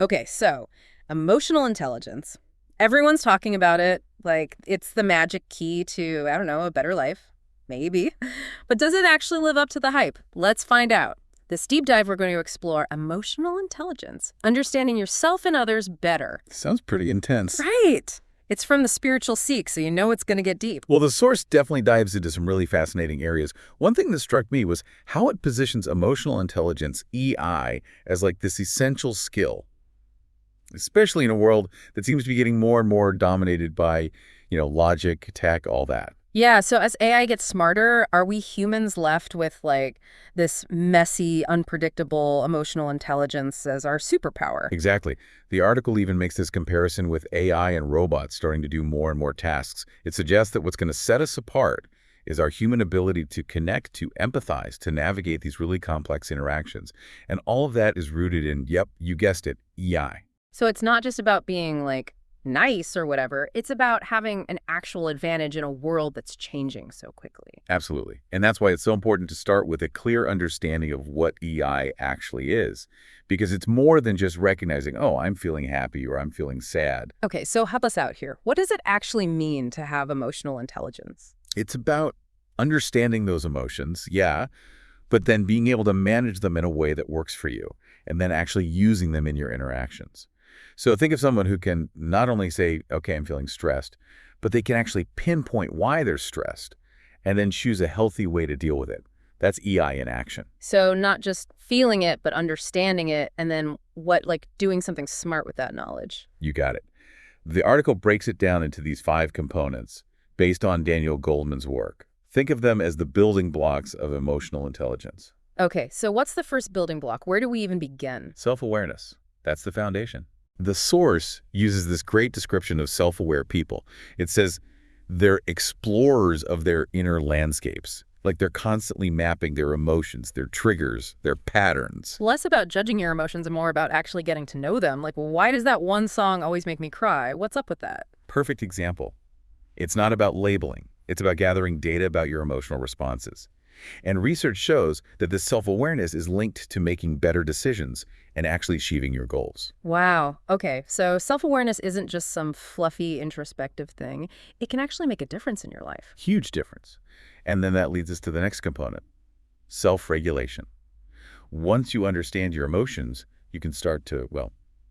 Okay, so emotional intelligence. Everyone's talking about it like it's the magic key to, I don't know, a better life. Maybe. But does it actually live up to the hype? Let's find out. This deep dive, we're going to explore emotional intelligence, understanding yourself and others better. Sounds pretty intense. Right. It's from the spiritual seek, so you know it's going to get deep. Well, the source definitely dives into some really fascinating areas. One thing that struck me was how it positions emotional intelligence, EI, as like this essential skill, especially in a world that seems to be getting more and more dominated by, logic, tech, all that. Yeah, so as AI gets smarter, are we humans left with like this messy, unpredictable emotional intelligence as our superpower? Exactly. The article even makes this comparison with AI and robots starting to do more and more tasks. It suggests that what's going to set us apart is our human ability to connect, to empathize, to navigate these really complex interactions. And all of that is rooted in, yep, you guessed it, EI. So it's not just about being like nice or whatever. It's about having an actual advantage in a world that's changing so quickly. Absolutely. And that's why it's so important to start with a clear understanding of what EI actually is. Because it's more than just recognizing, oh, I'm feeling happy or I'm feeling sad. Okay, so help us out here. What does it actually mean to have emotional intelligence? It's about understanding those emotions, yeah, but then being able to manage them in a way that works for you, and then actually using them in your interactions. So think of someone who can not only say, okay, I'm feeling stressed, but they can actually pinpoint why they're stressed and then choose a healthy way to deal with it. That's EI in action. So not just feeling it, but understanding it, and then like doing something smart with that knowledge. You got it. The article breaks it down into these 5 components based on Daniel Goleman's work. Think of them as the building blocks of emotional intelligence. Okay, so what's the first building block? Where do we even begin? Self-awareness. That's the foundation. The source uses this great description of self-aware people. It says they're explorers of their inner landscapes. Like they're constantly mapping their emotions, their triggers, their patterns. Less about judging your emotions and more about actually getting to know them. Like, why does that one song always make me cry? What's up with that? Perfect example. It's not about labeling. It's about gathering data about your emotional responses. And research shows that this self-awareness is linked to making better decisions and actually achieving your goals. Wow. Okay, so self-awareness isn't just some fluffy, introspective thing. It can actually make a difference in your life. Huge difference. And then that leads us to the next component, self-regulation. Once you understand your emotions, you can start to,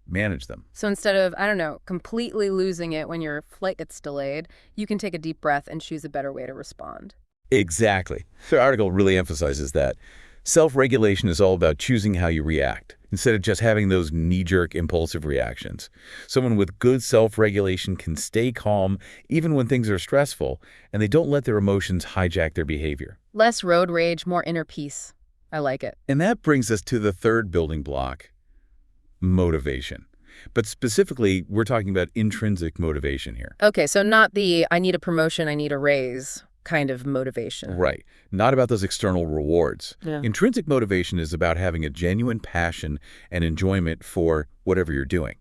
manage them. So instead of, I don't know, completely losing it when your flight gets delayed, you can take a deep breath and choose a better way to respond. Exactly. The article really emphasizes that. Self-regulation is all about choosing how you react, instead of just having those knee-jerk impulsive reactions. Someone with good self-regulation can stay calm even when things are stressful, and they don't let their emotions hijack their behavior. Less road rage, more inner peace. I like it. And that brings us to the third building block, motivation. But specifically, we're talking about intrinsic motivation here. Okay, so not the I need a promotion, I need a raise kind of motivation. Right. Not about those external rewards. Yeah. Intrinsic motivation is about having a genuine passion and enjoyment for whatever you're doing.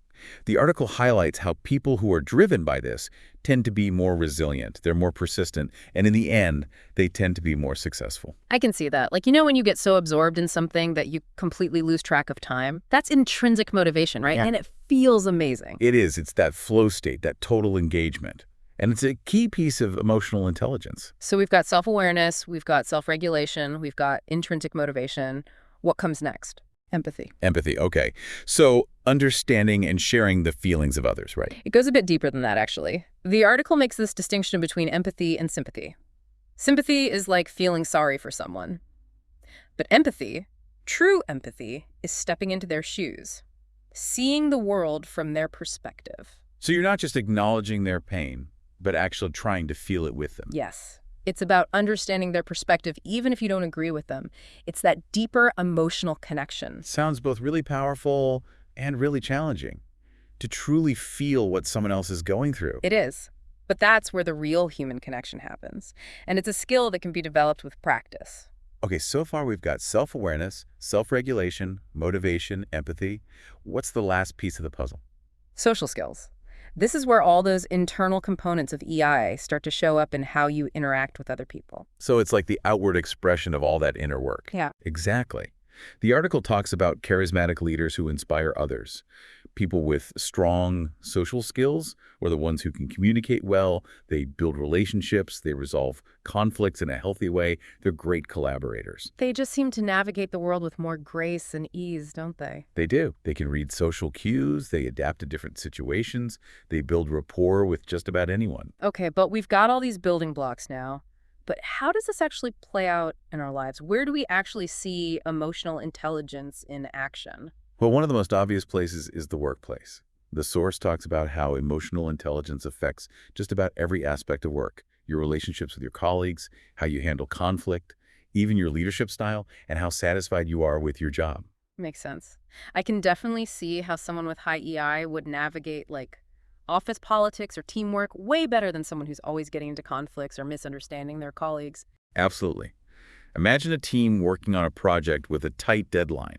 The article highlights how people who are driven by this tend to be more resilient, they're more persistent, and in the end, they tend to be more successful. I can see that. Like, when you get so absorbed in something that you completely lose track of time, that's intrinsic motivation, right? Yeah. And it feels amazing. It is. It's that flow state, that total engagement. And it's a key piece of emotional intelligence. So we've got self-awareness, we've got self-regulation, we've got intrinsic motivation. What comes next? Empathy. Empathy, okay. So understanding and sharing the feelings of others, right? It goes a bit deeper than that, actually. The article makes this distinction between empathy and sympathy. Sympathy is like feeling sorry for someone. But empathy, true empathy, is stepping into their shoes, seeing the world from their perspective. So you're not just acknowledging their pain, but actually trying to feel it with them. Yes. It's about understanding their perspective, even if you don't agree with them. It's that deeper emotional connection. Sounds both really powerful and really challenging. To truly feel what someone else is going through. It is. But that's where the real human connection happens. And it's a skill that can be developed with practice. Okay, so far we've got self-awareness, self-regulation, motivation, empathy. What's the last piece of the puzzle? Social skills. This is where all those internal components of EI start to show up in how you interact with other people. So it's like the outward expression of all that inner work. Yeah. Exactly. The article talks about charismatic leaders who inspire others. People with strong social skills, or the ones who can communicate well, they build relationships, they resolve conflicts in a healthy way. They're great collaborators. They just seem to navigate the world with more grace and ease, don't they? They do. They can read social cues, they adapt to different situations, they build rapport with just about anyone. Okay, but we've got all these building blocks now. But how does this actually play out in our lives? Where do we actually see emotional intelligence in action? Well, one of the most obvious places is the workplace. The source talks about how emotional intelligence affects just about every aspect of work, your relationships with your colleagues, how you handle conflict, even your leadership style, and how satisfied you are with your job. Makes sense. I can definitely see how someone with high EI would navigate, like, office politics or teamwork way better than someone who's always getting into conflicts or misunderstanding their colleagues. Absolutely. Imagine a team working on a project with a tight deadline.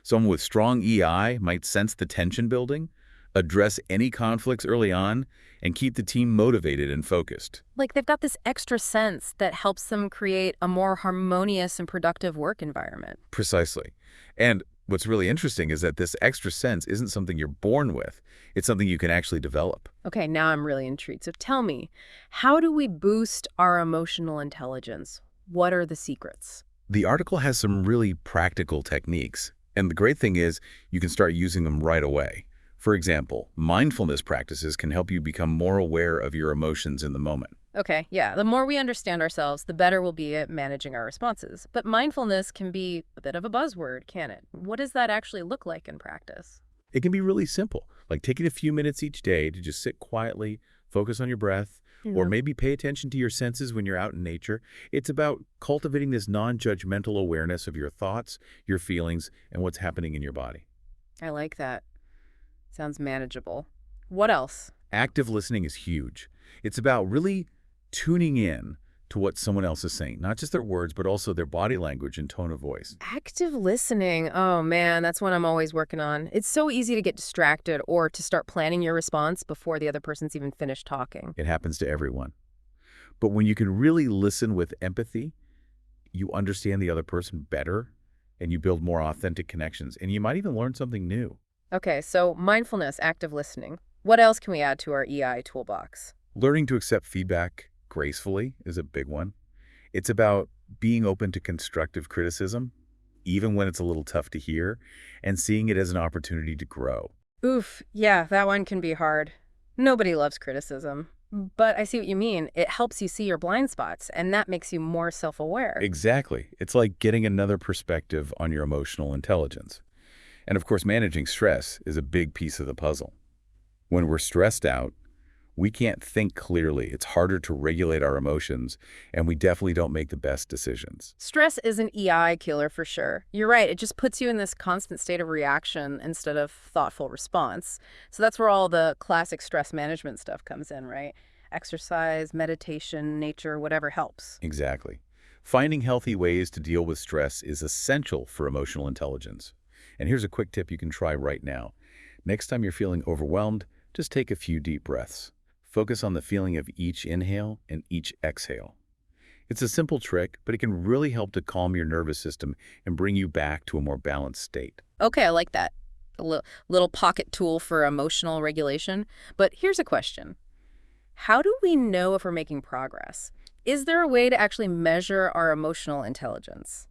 Someone with strong EI might sense the tension building, address any conflicts early on, and keep the team motivated and focused. Like, they've got this extra sense that helps them create a more harmonious and productive work environment. Precisely. And what's really interesting is that this extra sense isn't something you're born with. It's something you can actually develop. Okay, now I'm really intrigued. So tell me, how do we boost our emotional intelligence? What are the secrets? The article has some really practical techniques. And the great thing is you can start using them right away. For example, mindfulness practices can help you become more aware of your emotions in the moment. Okay, yeah, the more we understand ourselves, the better we'll be at managing our responses. But mindfulness can be a bit of a buzzword, can it? What does that actually look like in practice? It can be really simple, like taking a few minutes each day to just sit quietly, focus on your breath, or Yeah. maybe pay attention to your senses when you're out in nature. It's about cultivating this non-judgmental awareness of your thoughts, your feelings, and what's happening in your body. I like that. Sounds manageable. What else? Active listening is huge. It's about really tuning in to what someone else is saying, not just their words, but also their body language and tone of voice. Active listening. Oh man, that's what I'm always working on. It's so easy to get distracted or to start planning your response before the other person's even finished talking. It happens to everyone. But when you can really listen with empathy, you understand the other person better, and you build more authentic connections, and you might even learn something new. Okay, so mindfulness, active listening. What else can we add to our EI toolbox? Learning to accept feedback gracefully is a big one. It's about being open to constructive criticism, even when it's a little tough to hear, and seeing it as an opportunity to grow. Oof, yeah, that one can be hard. Nobody loves criticism. But I see what you mean. It helps you see your blind spots, and that makes you more self-aware. Exactly. It's like getting another perspective on your emotional intelligence. And of course, managing stress is a big piece of the puzzle. When we're stressed out, we can't think clearly. It's harder to regulate our emotions, and we definitely don't make the best decisions. Stress is an EI killer for sure. You're right, it just puts you in this constant state of reaction instead of thoughtful response. So that's where all the classic stress management stuff comes in, right? Exercise, meditation, nature, whatever helps. Exactly. Finding healthy ways to deal with stress is essential for emotional intelligence. And here's a quick tip you can try right now. Next time you're feeling overwhelmed, just take a few deep breaths. Focus on the feeling of each inhale and each exhale. It's a simple trick, but it can really help to calm your nervous system and bring you back to a more balanced state. Okay, I like that. A little pocket tool for emotional regulation. But here's a question. How do we know if we're making progress? Is there a way to actually measure our emotional intelligence?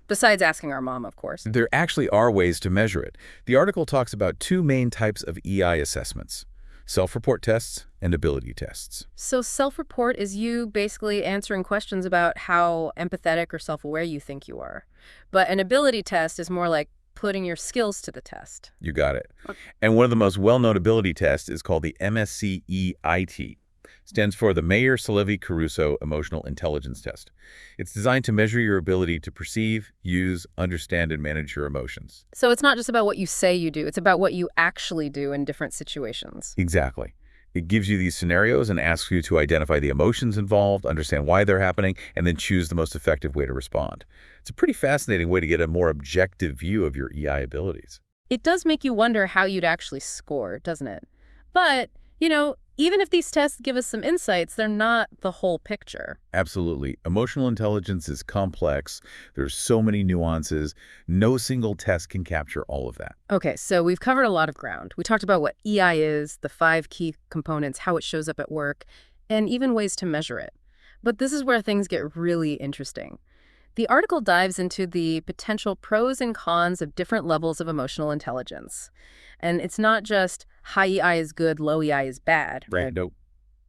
Besides asking our mom, of course. There actually are ways to measure it. The article talks about two main types of EI assessments: self-report tests and ability tests. So self-report is you basically answering questions about how empathetic or self-aware you think you are. But an ability test is more like putting your skills to the test. You got it. Okay. And one of the most well-known ability tests is called the MSCEIT. Stands for the Mayer-Salevi-Caruso Emotional Intelligence Test. It's designed to measure your ability to perceive, use, understand, and manage your emotions. So it's not just about what you say you do, it's about what you actually do in different situations. Exactly. It gives you these scenarios and asks you to identify the emotions involved, understand why they're happening, and then choose the most effective way to respond. It's a pretty fascinating way to get a more objective view of your EI abilities. It does make you wonder how you'd actually score, doesn't it? But, Even if these tests give us some insights, they're not the whole picture. Absolutely. Emotional intelligence is complex. There's so many nuances. No single test can capture all of that. Okay, so we've covered a lot of ground. We talked about what EI is, the 5 key components, how it shows up at work, and even ways to measure it. But this is where things get really interesting. The article dives into the potential pros and cons of different levels of emotional intelligence. And it's not just high EI is good, low EI is bad, right? Nope.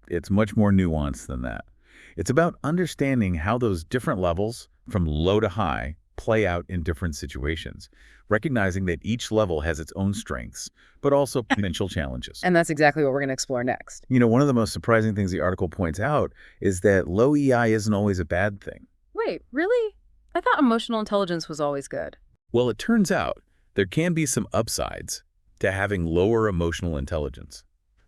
It's much more nuanced than that. It's about understanding how those different levels, from low to high, play out in different situations, recognizing that each level has its own strengths, but also potential challenges. And that's exactly what we're going to explore next. One of the most surprising things the article points out is that low EI isn't always a bad thing. Wait, really? I thought emotional intelligence was always good. Well, it turns out there can be some upsides to having lower emotional intelligence.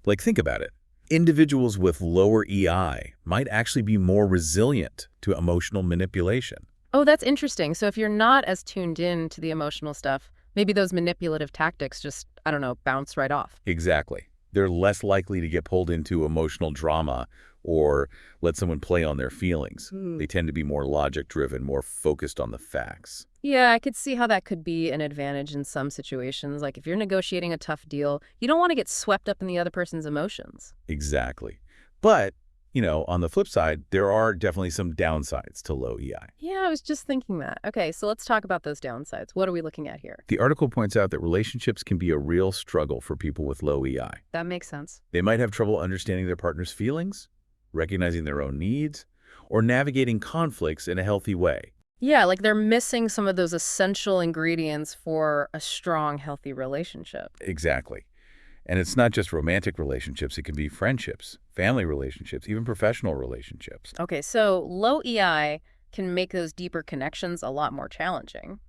Like, think about it. Individuals with lower EI might actually be more resilient to emotional manipulation. Oh, that's interesting. So if you're not as tuned in to the emotional stuff, maybe those manipulative tactics just, I don't know, bounce right off. Exactly. They're less likely to get pulled into emotional drama or let someone play on their feelings. They tend to be more logic-driven, more focused on the facts. Yeah, I could see how that could be an advantage in some situations. Like if you're negotiating a tough deal, you don't want to get swept up in the other person's emotions. Exactly. But, on the flip side, there are definitely some downsides to low EI. Yeah, I was just thinking that. Okay, so let's talk about those downsides. What are we looking at here? The article points out that relationships can be a real struggle for people with low EI. That makes sense. They might have trouble understanding their partner's feelings, recognizing their own needs, or navigating conflicts in a healthy way. Yeah, like they're missing some of those essential ingredients for a strong, healthy relationship. Exactly. And it's not just romantic relationships. It can be friendships, family relationships, even professional relationships. Okay, so low EI can make those deeper connections a lot more challenging.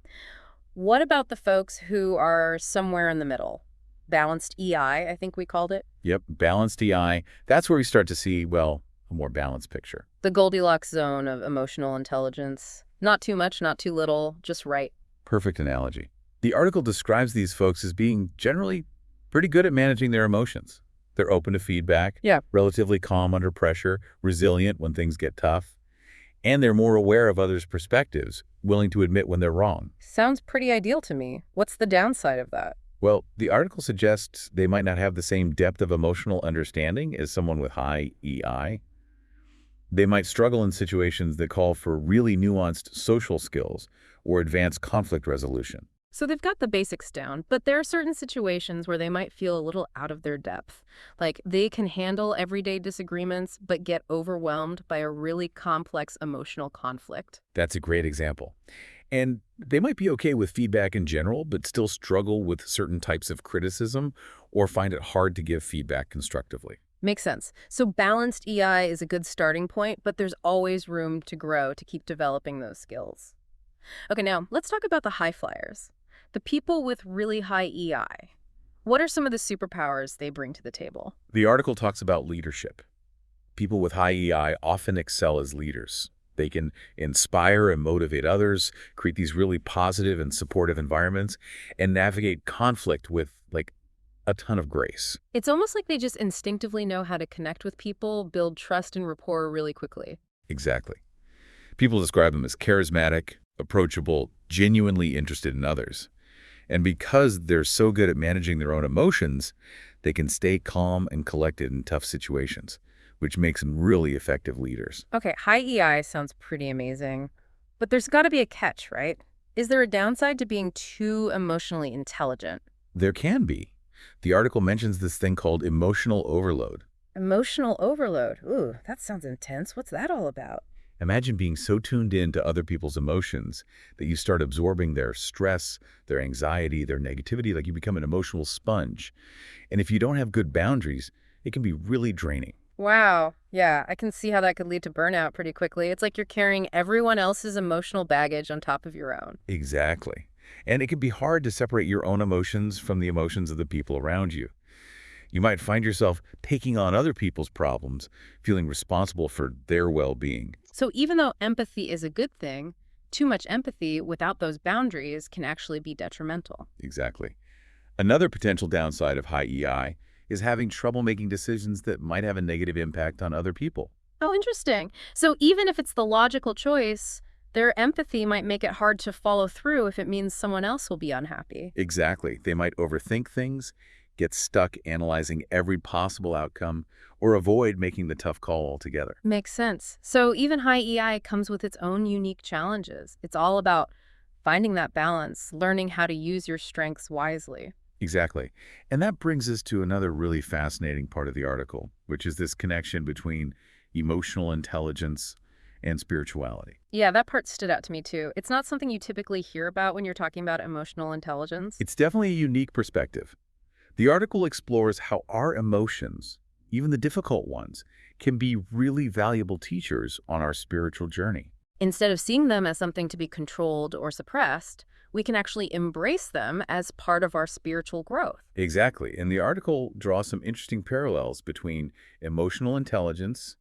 What about the folks who are somewhere in the middle? Balanced EI, I think we called it. Yep, balanced EI. That's where we start to see, well, a more balanced picture. The Goldilocks zone of emotional intelligence. Not too much, not too little, just right. Perfect analogy. The article describes these folks as being generally pretty good at managing their emotions. They're open to feedback, Yeah. relatively calm under pressure, resilient when things get tough, and they're more aware of others' perspectives, willing to admit when they're wrong. Sounds pretty ideal to me. What's the downside of that? Well, the article suggests they might not have the same depth of emotional understanding as someone with high EI. They might struggle in situations that call for really nuanced social skills or advanced conflict resolution. So they've got the basics down, but there are certain situations where they might feel a little out of their depth. Like they can handle everyday disagreements, but get overwhelmed by a really complex emotional conflict. That's a great example. And they might be okay with feedback in general, but still struggle with certain types of criticism or find it hard to give feedback constructively. Makes sense. So balanced EI is a good starting point, but there's always room to grow to keep developing those skills. Okay, now let's talk about the high flyers. The people with really high EI. What are some of the superpowers they bring to the table? The article talks about leadership. People with high EI often excel as leaders. They can inspire and motivate others, create these really positive and supportive environments, and navigate conflict with, a ton of grace. It's almost like they just instinctively know how to connect with people, build trust and rapport really quickly. Exactly. People describe them as charismatic, approachable, genuinely interested in others. And because they're so good at managing their own emotions, they can stay calm and collected in tough situations, which makes them really effective leaders. Okay, high EI sounds pretty amazing, but there's got to be a catch, right? Is there a downside to being too emotionally intelligent? There can be. The article mentions this thing called emotional overload. Emotional overload. Ooh, that sounds intense. What's that all about? Imagine being so tuned in to other people's emotions that you start absorbing their stress, their anxiety, their negativity, like you become an emotional sponge. And if you don't have good boundaries, it can be really draining. Wow. Yeah, I can see how that could lead to burnout pretty quickly. It's like you're carrying everyone else's emotional baggage on top of your own. Exactly. And it can be hard to separate your own emotions from the emotions of the people around you. You might find yourself taking on other people's problems, feeling responsible for their well-being. So even though empathy is a good thing, too much empathy without those boundaries can actually be detrimental. Exactly. Another potential downside of high EI is having trouble making decisions that might have a negative impact on other people. Oh, interesting. So even if it's the logical choice, their empathy might make it hard to follow through if it means someone else will be unhappy. Exactly. They might overthink things, get stuck analyzing every possible outcome, or avoid making the tough call altogether. Makes sense. So even high EI comes with its own unique challenges. It's all about finding that balance, learning how to use your strengths wisely. Exactly. And that brings us to another really fascinating part of the article, which is this connection between emotional intelligence and spirituality. Yeah, that part stood out to me too. It's not something you typically hear about when you're talking about emotional intelligence. It's definitely a unique perspective. The article explores how our emotions, even the difficult ones, can be really valuable teachers on our spiritual journey. Instead of seeing them as something to be controlled or suppressed, we can actually embrace them as part of our spiritual growth. Exactly. And the article draws some interesting parallels between emotional intelligence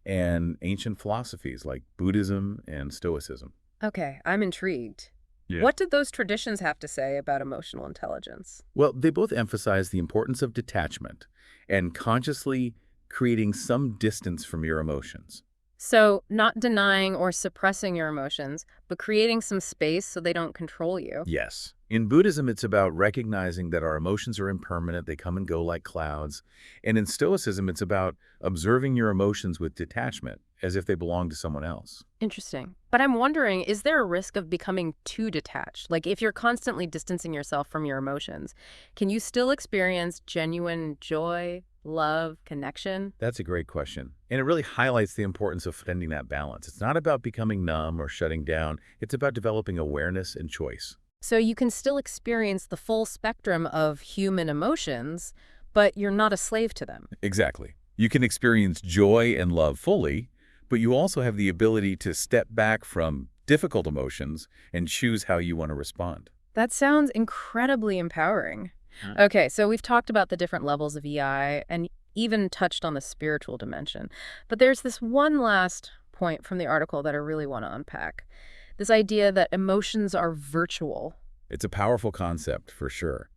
and ancient philosophies like Buddhism and Stoicism. Okay, I'm intrigued. Yeah. What did those traditions have to say about emotional intelligence? Well, they both emphasize the importance of detachment and consciously creating some distance from your emotions. So, not denying or suppressing your emotions, but creating some space so they don't control you. Yes. In Buddhism, it's about recognizing that our emotions are impermanent, they come and go like clouds. And in Stoicism, it's about observing your emotions with detachment, as if they belong to someone else. Interesting. But I'm wondering, is there a risk of becoming too detached? Like, if you're constantly distancing yourself from your emotions, can you still experience genuine joy, love, connection? That's a great question. And it really highlights the importance of finding that balance. It's not about becoming numb or shutting down. It's about developing awareness and choice. So you can still experience the full spectrum of human emotions, but you're not a slave to them. Exactly. You can experience joy and love fully, but you also have the ability to step back from difficult emotions and choose how you want to respond. That sounds incredibly empowering. Okay, so we've talked about the different levels of EI and even touched on the spiritual dimension. But there's this one last point from the article that I really want to unpack. This idea that emotions are virtual. It's a powerful concept, for sure.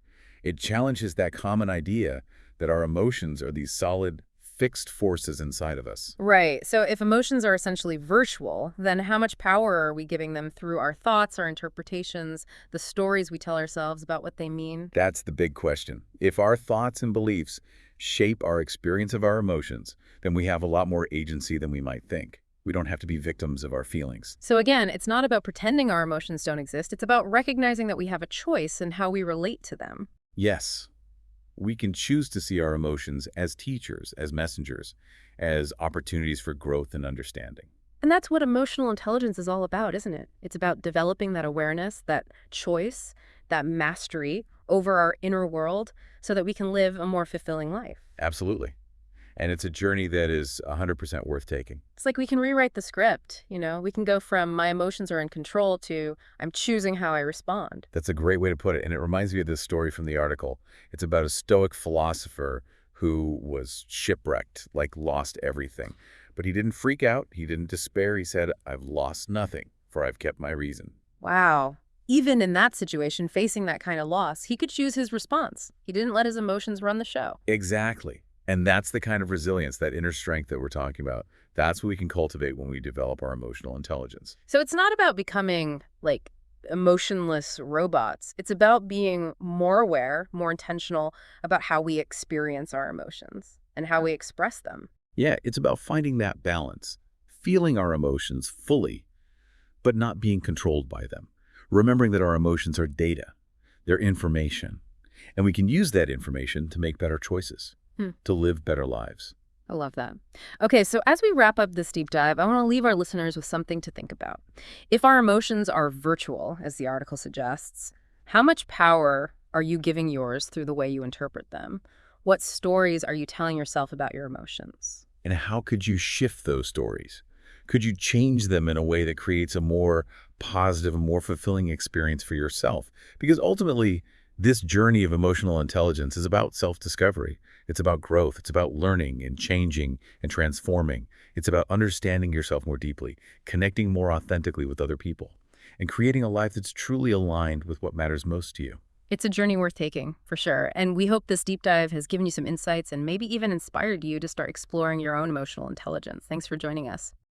It challenges that common idea that our emotions are these solid, fixed forces inside of us. Right. So if emotions are essentially virtual, then how much power are we giving them through our thoughts, our interpretations, the stories we tell ourselves about what they mean? That's the big question. If our thoughts and beliefs shape our experience of our emotions, then we have a lot more agency than we might think. We don't have to be victims of our feelings. So again, it's not about pretending our emotions don't exist. It's about recognizing that we have a choice in how we relate to them. Yes, we can choose to see our emotions as teachers, as messengers, as opportunities for growth and understanding. And that's what emotional intelligence is all about, isn't it? It's about developing that awareness, that choice, that mastery over our inner world so that we can live a more fulfilling life. Absolutely. And it's a journey that is 100% worth taking. It's like we can rewrite the script, We can go from my emotions are in control to I'm choosing how I respond. That's a great way to put it. And it reminds me of this story from the article. It's about a Stoic philosopher who was shipwrecked, like lost everything. But he didn't freak out. He didn't despair. He said, I've lost nothing, for I've kept my reason. Wow. Even in that situation, facing that kind of loss, he could choose his response. He didn't let his emotions run the show. Exactly. And that's the kind of resilience, that inner strength that we're talking about. That's what we can cultivate when we develop our emotional intelligence. So it's not about becoming like emotionless robots. It's about being more aware, more intentional about how we experience our emotions and how we express them. Yeah, it's about finding that balance, feeling our emotions fully, but not being controlled by them. Remembering that our emotions are data, they're information, and we can use that information to make better choices. To live better lives. I love that. Okay, so as we wrap up this deep dive, I want to leave our listeners with something to think about. If our emotions are virtual, as the article suggests, how much power are you giving yours through the way you interpret them? What stories are you telling yourself about your emotions? And how could you shift those stories? Could you change them in a way that creates a more positive and more fulfilling experience for yourself? Because ultimately, this journey of emotional intelligence is about self-discovery. It's about growth. It's about learning and changing and transforming. It's about understanding yourself more deeply, connecting more authentically with other people, and creating a life that's truly aligned with what matters most to you. It's a journey worth taking, for sure. And we hope this deep dive has given you some insights and maybe even inspired you to start exploring your own emotional intelligence. Thanks for joining us.